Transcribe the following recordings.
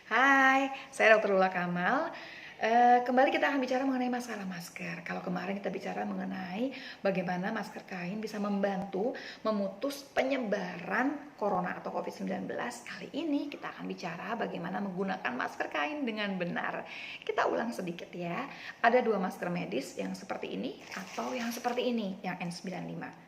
Hai, saya Dr. Lula Kamal. Kembali kita akan bicara mengenai masalah masker. Kalau kemarin kita bicara mengenai bagaimana masker kain bisa membantu memutus penyebaran corona atau COVID-19. Kali ini kita akan bicara bagaimana menggunakan masker kain dengan benar. Kita ulang sedikit ya. Ada dua masker medis yang seperti ini atau yang seperti ini, yang N95.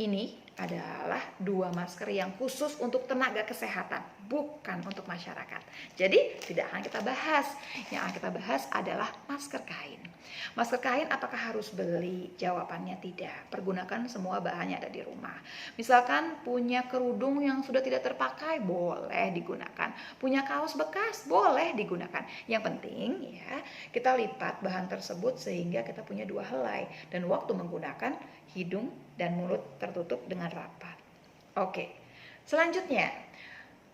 Ini adalah dua masker yang khusus untuk tenaga kesehatan, bukan untuk masyarakat. Jadi tidak akan kita bahas. Yang akan kita bahas adalah masker kain. Masker kain apakah harus beli? Jawabannya tidak. Pergunakan semua bahannya ada di rumah. Misalkan punya kerudung yang sudah tidak terpakai, boleh digunakan. Punya kaos bekas, boleh digunakan. Yang penting ya, kita lipat bahan tersebut sehingga kita punya dua helai. Dan waktu menggunakan, hidung dan mulut tertutup dengan rapat. Oke, selanjutnya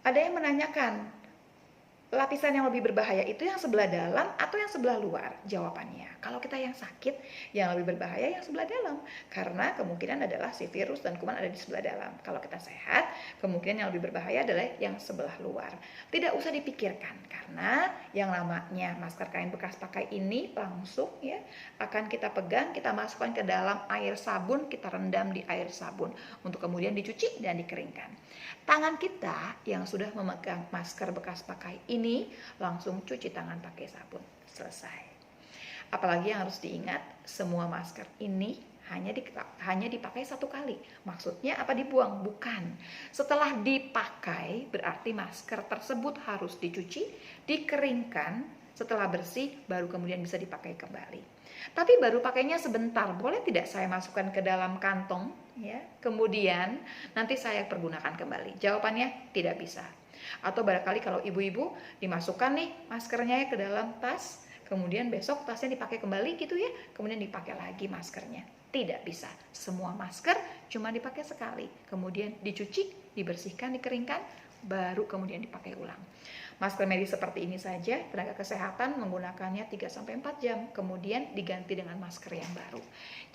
ada yang menanyakan, lapisan yang lebih berbahaya itu yang sebelah dalam atau yang sebelah luar? Jawabannya, kalau kita yang sakit, yang lebih berbahaya yang sebelah dalam. Karena kemungkinan adalah si virus dan kuman ada di sebelah dalam. Kalau kita sehat, kemungkinan yang lebih berbahaya adalah yang sebelah luar. Tidak usah dipikirkan, karena yang namanya masker kain bekas pakai ini langsung ya akan kita pegang, kita masukkan ke dalam air sabun, kita rendam di air sabun untuk kemudian dicuci dan dikeringkan. Tangan kita yang sudah memegang masker bekas pakai ini langsung cuci tangan pakai sabun. Selesai. Apalagi yang harus diingat, semua masker ini hanya dipakai satu kali. Maksudnya apa dibuang? Bukan. Setelah dipakai berarti masker tersebut harus dicuci, dikeringkan, setelah bersih baru kemudian bisa dipakai kembali. Tapi baru pakainya sebentar, boleh tidak saya masukkan ke dalam kantong ya? Kemudian nanti saya pergunakan kembali. Jawabannya tidak bisa. Atau barangkali kalau ibu-ibu dimasukkan nih maskernya ya ke dalam tas, kemudian besok tasnya dipakai kembali gitu ya, kemudian dipakai lagi maskernya. Tidak bisa. Semua masker cuma dipakai sekali, kemudian dicuci, dibersihkan, dikeringkan, baru kemudian dipakai ulang. Masker medis seperti ini saja, tenaga kesehatan menggunakannya 3-4 jam, kemudian diganti dengan masker yang baru.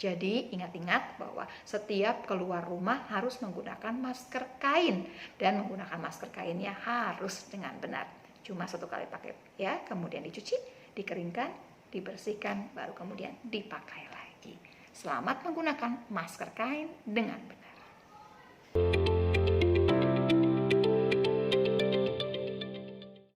Jadi ingat-ingat bahwa setiap keluar rumah harus menggunakan masker kain, dan menggunakan masker kainnya harus dengan benar. Cuma satu kali pakai ya, kemudian dicuci, dikeringkan, dibersihkan, baru kemudian dipakai lagi. Selamat menggunakan masker kain dengan benar.